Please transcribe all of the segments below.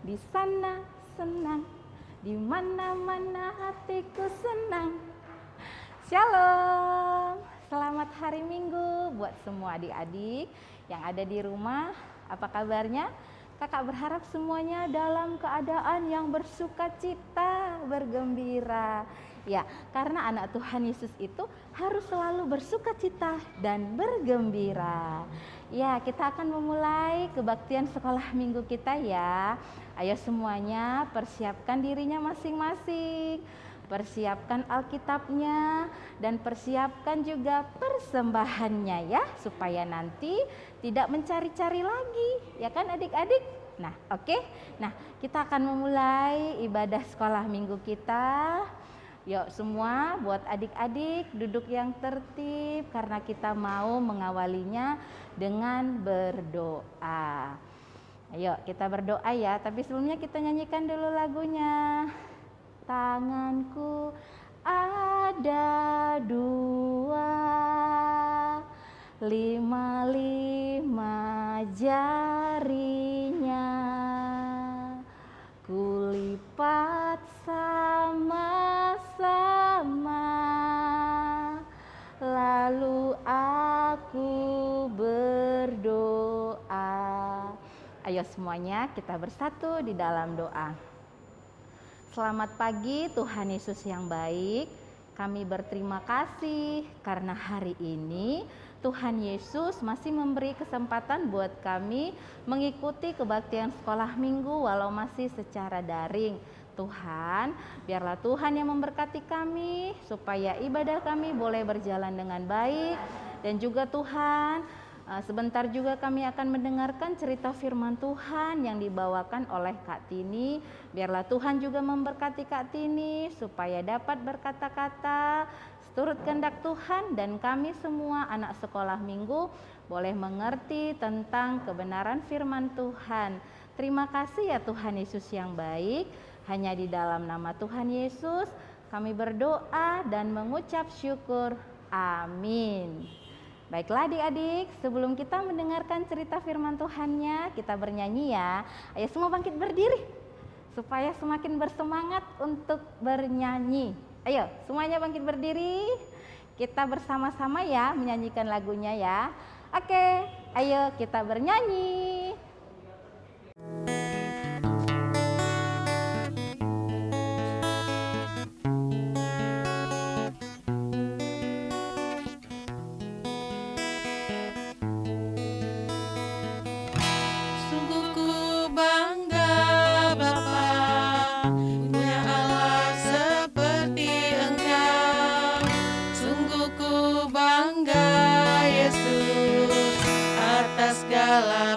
di sana senang, di mana-mana hatiku senang. Shalom, selamat hari Minggu buat semua adik-adik yang ada di rumah. Apa kabarnya? Kakak berharap semuanya dalam keadaan yang bersuka cita, bergembira. Ya, karena anak Tuhan Yesus itu harus selalu bersuka cita dan bergembira. Ya, kita akan memulai kebaktian sekolah minggu kita ya. Ayo semuanya persiapkan dirinya masing-masing. Persiapkan Alkitabnya dan persiapkan juga persembahannya ya, supaya nanti tidak mencari-cari lagi, ya kan adik-adik? Nah, oke. Nah, kita akan memulai ibadah sekolah minggu kita. Yuk semua buat adik-adik duduk yang tertib karena kita mau mengawalinya dengan berdoa. Ayo kita berdoa ya, tapi sebelumnya kita nyanyikan dulu lagunya. Tanganku ada dua, lima jarinya, kulipat sama-sama, lalu aku berdoa. Ayo semuanya kita bersatu di dalam doa. Selamat pagi Tuhan Yesus yang baik, kami berterima kasih karena hari ini Tuhan Yesus masih memberi kesempatan buat kami mengikuti kebaktian sekolah minggu walau masih secara daring. Tuhan, biarlah Tuhan yang memberkati kami supaya ibadah kami boleh berjalan dengan baik. Dan juga Tuhan, sebentar juga kami akan mendengarkan cerita firman Tuhan yang dibawakan oleh Kak Tini. Biarlah Tuhan juga memberkati Kak Tini supaya dapat berkata-kata seturut kehendak Tuhan dan kami semua anak sekolah minggu boleh mengerti tentang kebenaran firman Tuhan. Terima kasih ya Tuhan Yesus yang baik. Hanya di dalam nama Tuhan Yesus kami berdoa dan mengucap syukur. Amin. Baiklah adik-adik, sebelum kita mendengarkan cerita firman Tuhannya, kita bernyanyi ya. Ayo semua bangkit berdiri, supaya semakin bersemangat untuk bernyanyi. Ayo semuanya bangkit berdiri, kita bersama-sama ya menyanyikan lagunya ya. Oke, ayo kita bernyanyi.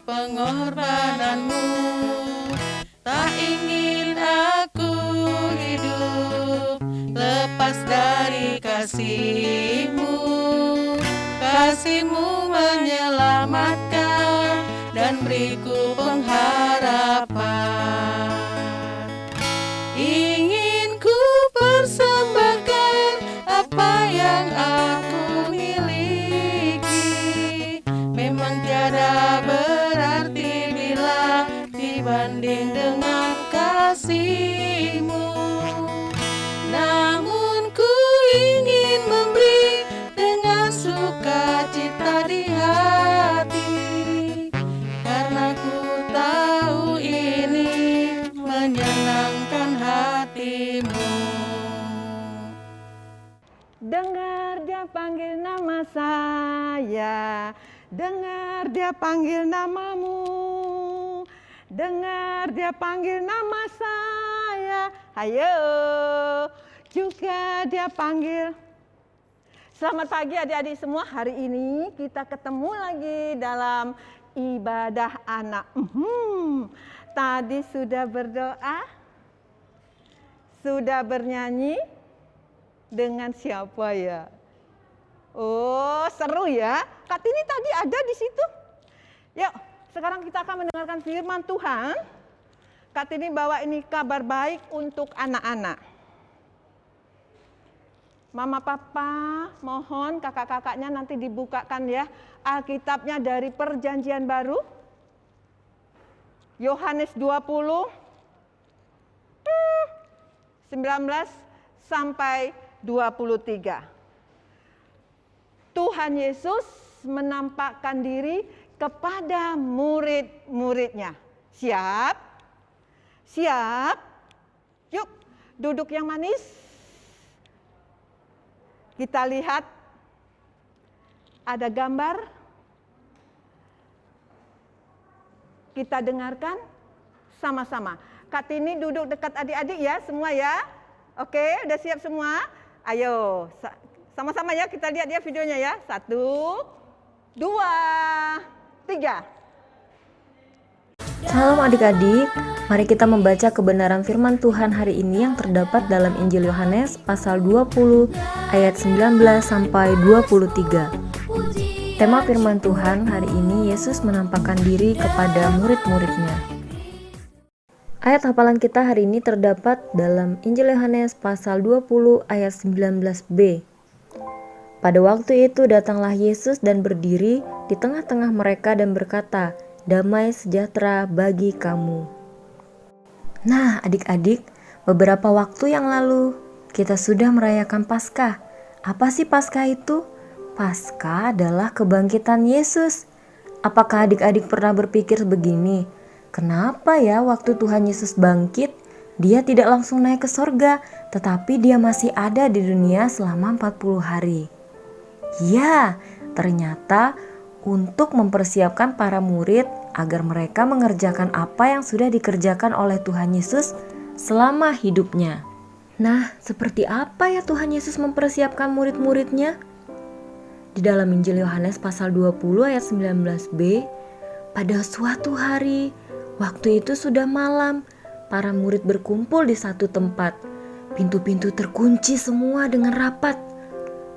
Pengorbananmu, tak ingin aku hidup lepas dari kasih-Mu. Kasih-Mu menyelamatkan dan beriku pengharapan. Ingin ku persembahkan apa yang aku miliki, memang tiada berarti bila dibanding dengan kasih-Mu. Namun ku ingin memberi dengan sukacita di hati, karena ku tahu ini menyenangkan hati-Mu. Dengar dia panggil nama saya, dengar dia panggil namamu, dengar dia panggil nama saya, ayo juga dia panggil. Selamat pagi adik-adik semua, hari ini kita ketemu lagi dalam ibadah anak. Tadi sudah berdoa, sudah bernyanyi, dengan siapa ya? Oh, seru ya. Kak Tini tadi ada di situ. Yuk, sekarang kita akan mendengarkan firman Tuhan. Kak Tini bawa ini kabar baik untuk anak-anak. Mama Papa, mohon kakak-kakaknya nanti dibukakan ya Alkitabnya dari Perjanjian Baru. Yohanes 20 19 sampai 23. Tuhan Yesus menampakkan diri kepada murid-muridnya. Siap? Siap? Yuk, duduk yang manis. Kita lihat ada gambar. Kita dengarkan sama-sama. Kartini duduk dekat adik-adik ya, semua ya. Oke, udah siap semua? Ayo, sama-sama ya kita lihat ya videonya ya. 1, 2, 3. Salam adik-adik, mari kita membaca kebenaran firman Tuhan hari ini yang terdapat dalam Injil Yohanes pasal 20 ayat 19 sampai 23. Tema firman Tuhan hari ini, Yesus menampakkan diri kepada murid-muridnya. Ayat hafalan kita hari ini terdapat dalam Injil Yohanes pasal 20 ayat 19b. Pada waktu itu datanglah Yesus dan berdiri di tengah-tengah mereka dan berkata, "Damai sejahtera bagi kamu." Nah, adik-adik, beberapa waktu yang lalu kita sudah merayakan Paskah. Apa sih Paskah itu? Paskah adalah kebangkitan Yesus. Apakah adik-adik pernah berpikir begini? Kenapa ya waktu Tuhan Yesus bangkit, dia tidak langsung naik ke sorga, tetapi dia masih ada di dunia selama 40 hari? Ya, ternyata untuk mempersiapkan para murid agar mereka mengerjakan apa yang sudah dikerjakan oleh Tuhan Yesus selama hidupnya. Nah, seperti apa ya Tuhan Yesus mempersiapkan murid-muridnya? Di dalam Injil Yohanes pasal 20 ayat 19b, pada suatu hari, waktu itu sudah malam, para murid berkumpul di satu tempat. Pintu-pintu terkunci semua dengan rapat.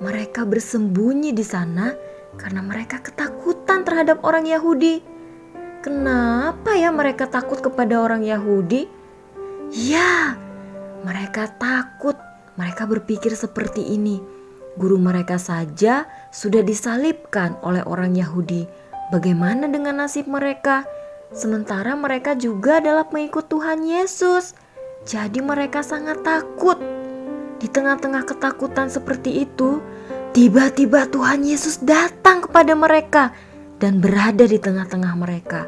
Mereka bersembunyi di sana karena mereka ketakutan terhadap orang Yahudi. Kenapa ya mereka takut kepada orang Yahudi? Ya, mereka takut. Mereka berpikir seperti ini. Guru mereka saja sudah disalibkan oleh orang Yahudi. Bagaimana dengan nasib mereka? Sementara mereka juga adalah pengikut Tuhan Yesus. Jadi mereka sangat takut. Di tengah-tengah ketakutan seperti itu, tiba-tiba Tuhan Yesus datang kepada mereka dan berada di tengah-tengah mereka.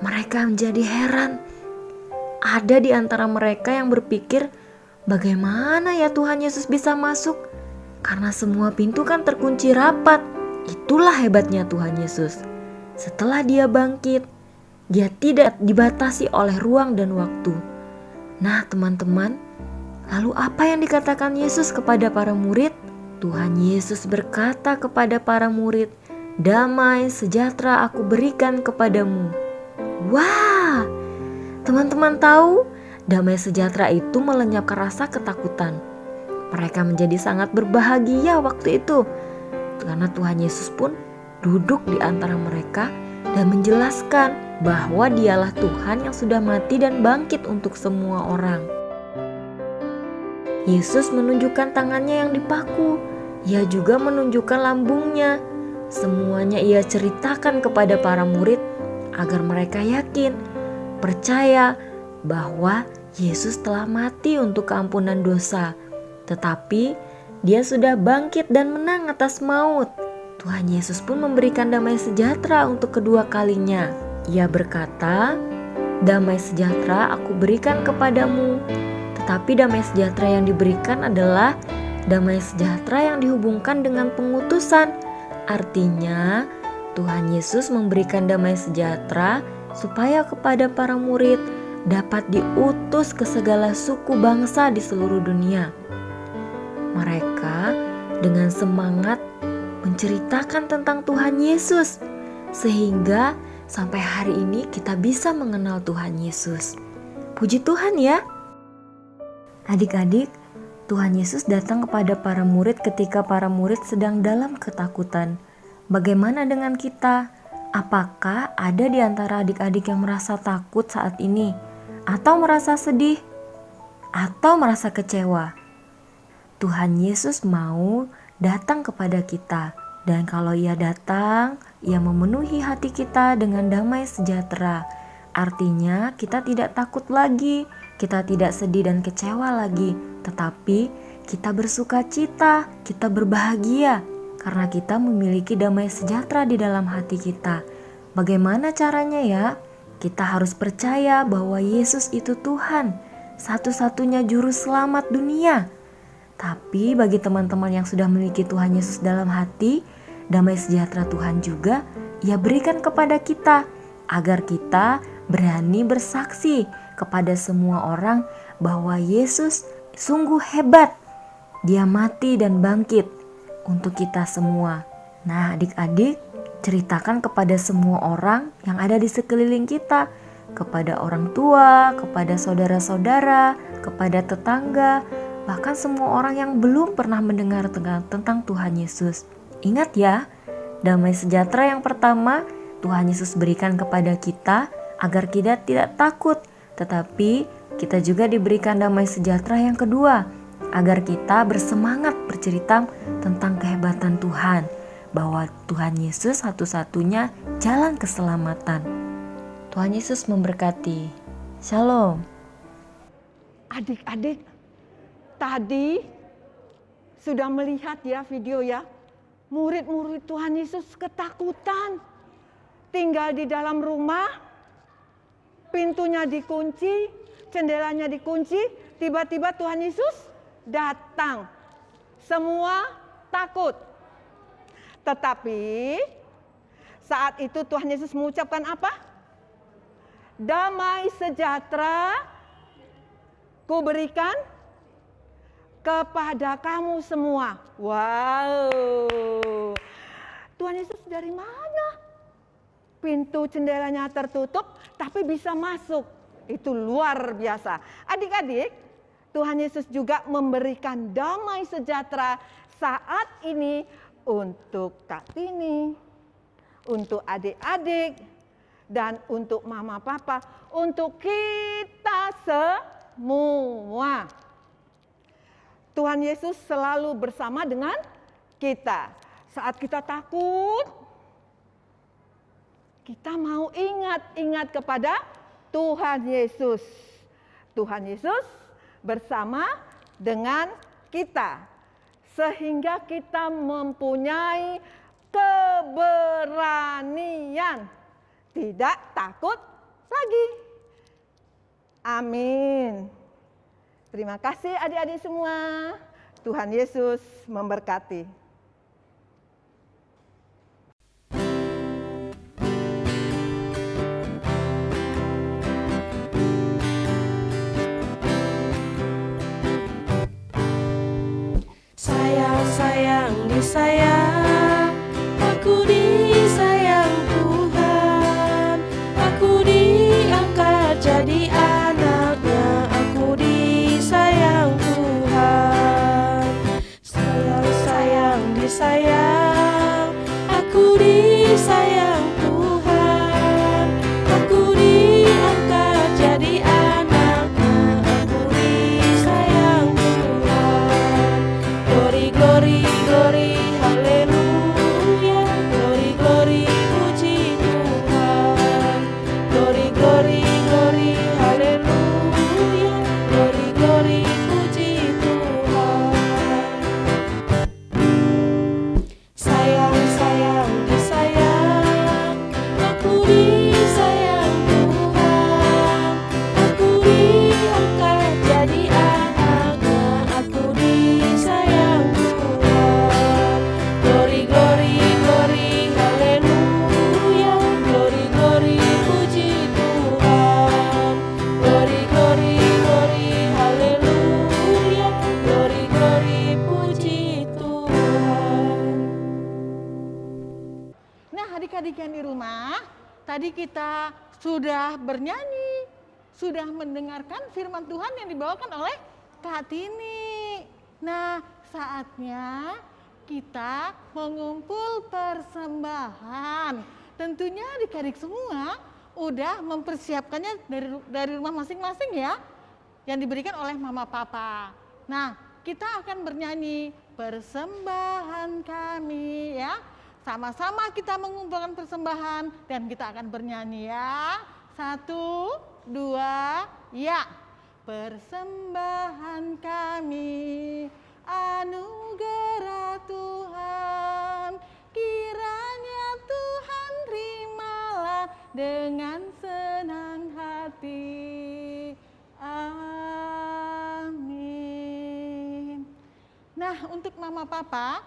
Mereka menjadi heran. Ada di antara mereka yang berpikir, bagaimana ya Tuhan Yesus bisa masuk? Karena semua pintu kan terkunci rapat. Itulah hebatnya Tuhan Yesus. Setelah dia bangkit, dia tidak dibatasi oleh ruang dan waktu. Nah teman-teman, lalu apa yang dikatakan Yesus kepada para murid? Tuhan Yesus berkata kepada para murid, "Damai sejahtera aku berikan kepadamu." Wah, teman-teman tahu, damai sejahtera itu melenyapkan rasa ketakutan. Mereka menjadi sangat berbahagia waktu itu, karena Tuhan Yesus pun duduk di antara mereka dan menjelaskan bahwa dialah Tuhan yang sudah mati dan bangkit untuk semua orang. Yesus menunjukkan tangannya yang dipaku. Ia juga menunjukkan lambungnya. Semuanya ia ceritakan kepada para murid agar mereka yakin, percaya bahwa Yesus telah mati untuk keampunan dosa. Tetapi dia sudah bangkit dan menang atas maut. Tuhan Yesus pun memberikan damai sejahtera untuk kedua kalinya. Ia berkata, "Damai sejahtera aku berikan kepadamu." Tetapi damai sejahtera yang diberikan adalah damai sejahtera yang dihubungkan dengan pengutusan. Artinya, Tuhan Yesus memberikan damai sejahtera supaya kepada para murid dapat diutus ke segala suku bangsa di seluruh dunia. Mereka dengan semangat menceritakan tentang Tuhan Yesus, sehingga sampai hari ini kita bisa mengenal Tuhan Yesus. Puji Tuhan ya. Adik-adik, Tuhan Yesus datang kepada para murid ketika para murid sedang dalam ketakutan. Bagaimana dengan kita? Apakah ada di antara adik-adik yang merasa takut saat ini? Atau merasa sedih? Atau merasa kecewa? Tuhan Yesus mau datang kepada kita. Dan kalau Ia datang, Ia memenuhi hati kita dengan damai sejahtera. Artinya kita tidak takut lagi, kita tidak sedih dan kecewa lagi, tetapi kita bersuka cita, kita berbahagia karena kita memiliki damai sejahtera di dalam hati kita. Bagaimana caranya ya? Kita harus percaya bahwa Yesus itu Tuhan, satu-satunya juru selamat dunia. Tapi bagi teman-teman yang sudah memiliki Tuhan Yesus dalam hati, damai sejahtera Tuhan juga Ia berikan kepada kita agar kita berani bersaksi kepada semua orang bahwa Yesus sungguh hebat. Dia mati dan bangkit untuk kita semua. Nah, adik-adik, ceritakan kepada semua orang yang ada di sekeliling kita, kepada orang tua, kepada saudara-saudara, kepada tetangga, bahkan semua orang yang belum pernah mendengar tentang Tuhan Yesus. Ingat ya, damai sejahtera yang pertama Tuhan Yesus berikan kepada kita agar kita tidak takut, tetapi kita juga diberikan damai sejahtera yang kedua, agar kita bersemangat bercerita tentang kehebatan Tuhan, bahwa Tuhan Yesus satu-satunya jalan keselamatan. Tuhan Yesus memberkati. Shalom. Adik-adik, tadi sudah melihat ya video ya, murid-murid Tuhan Yesus ketakutan. Tinggal di dalam rumah, pintunya dikunci, jendelanya dikunci, tiba-tiba Tuhan Yesus datang. Semua takut. Tetapi saat itu Tuhan Yesus mengucapkan apa? Damai sejahtera ku berikan kepada kamu semua. Wow. Tuhan Yesus dari mana? Pintu jendelanya tertutup tapi bisa masuk. Itu luar biasa. Adik-adik, Tuhan Yesus juga memberikan damai sejahtera saat ini untuk Kak Tini, untuk adik-adik, dan untuk mama papa, untuk kita semua. Tuhan Yesus selalu bersama dengan kita. Saat kita takut, kita mau ingat kepada Tuhan Yesus. Tuhan Yesus bersama dengan kita. Sehingga kita mempunyai keberanian. Tidak takut lagi. Amin. Terima kasih adik-adik semua. Tuhan Yesus memberkati. Sayang disayang, aku disayang Tuhan, aku diangkat jadi anaknya, aku disayang Tuhan. Sayang disayang, aku disayang Tuhan, aku diangkat jadi anaknya, aku disayang Tuhan. Glory, glory, glory, haleluya. Glory, glory, puji Tuhan. Glory, glory, glory, haleluya. Glory, glory, puji Tuhan. Sayang disayang, aku disayang Tuhan, aku diangkat jadi anaknya, aku disayang Tuhan. Glory, glory, glory, haleluya. Glory, glory, puji Tuhan. Glory, glory, glory, haleluya. Glory, glory, puji Tuhan. Nah, adik-adik yang di rumah, tadi kita sudah bernyanyi, sudah mendengarkan firman Tuhan yang dibawakan oleh Kak Tini. Nah, saatnya kita mengumpul persembahan. Tentunya adik-adik semua udah mempersiapkannya dari rumah masing-masing ya, yang diberikan oleh mama papa. Nah, kita akan bernyanyi persembahan kami ya. Sama-sama kita mengumpulkan persembahan dan kita akan bernyanyi ya. 1, 2, ya. Persembahan kami, anugerah Tuhan, kiranya Tuhan terimalah dengan senang hati. Amin. Nah, untuk mama papa,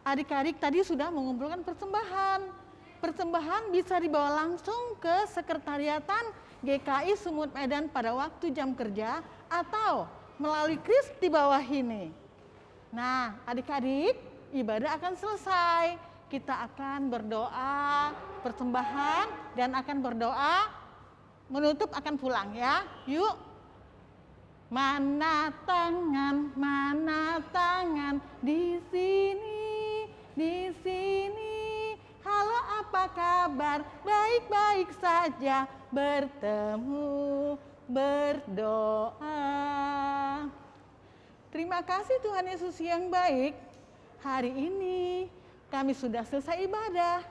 adik-adik tadi sudah mengumpulkan persembahan. Persembahan bisa dibawa langsung ke sekretariatan GKI Sumut Medan pada waktu jam kerja atau melalui kris di bawah ini. Nah, adik-adik, ibadah akan selesai. Kita akan berdoa, persembahan, dan akan berdoa, menutup akan pulang ya. Yuk. Mana tangan di sini, di sini. Halo, apa kabar? Baik-baik saja, bertemu, berdoa. Terima kasih Tuhan Yesus yang baik. Hari ini kami sudah selesai ibadah.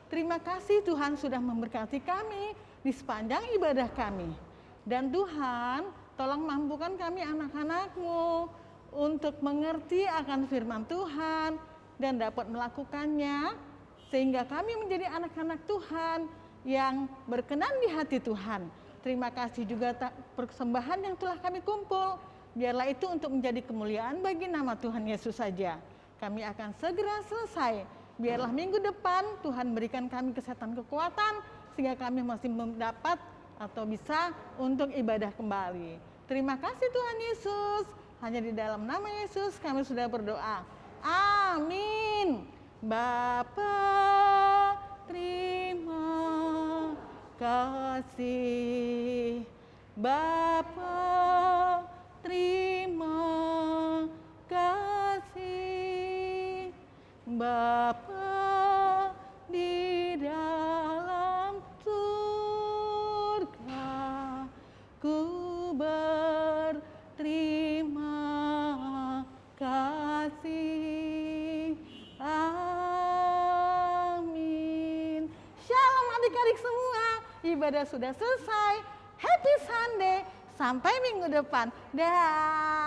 Terima kasih Tuhan sudah memberkati kami di sepanjang ibadah kami. Dan Tuhan, tolong mampukan kami anak-anak-Mu untuk mengerti akan firman Tuhan dan dapat melakukannya, sehingga kami menjadi anak-anak Tuhan yang berkenan di hati Tuhan. Terima kasih juga persembahan yang telah kami kumpul. Biarlah itu untuk menjadi kemuliaan bagi nama Tuhan Yesus saja. Kami akan segera selesai. Biarlah minggu depan Tuhan berikan kami kesehatan kekuatan, sehingga kami masih mendapat atau bisa untuk ibadah kembali. Terima kasih Tuhan Yesus. Hanya di dalam nama Yesus kami sudah berdoa. Amin. Bapa, terima kasih. Bapa, terima kasih. Bapa di dalam surga, ku berterima kasih. Amin. Shalom adik-adik semua. Ibadah sudah selesai. Happy Sunday. Sampai minggu depan. Dah.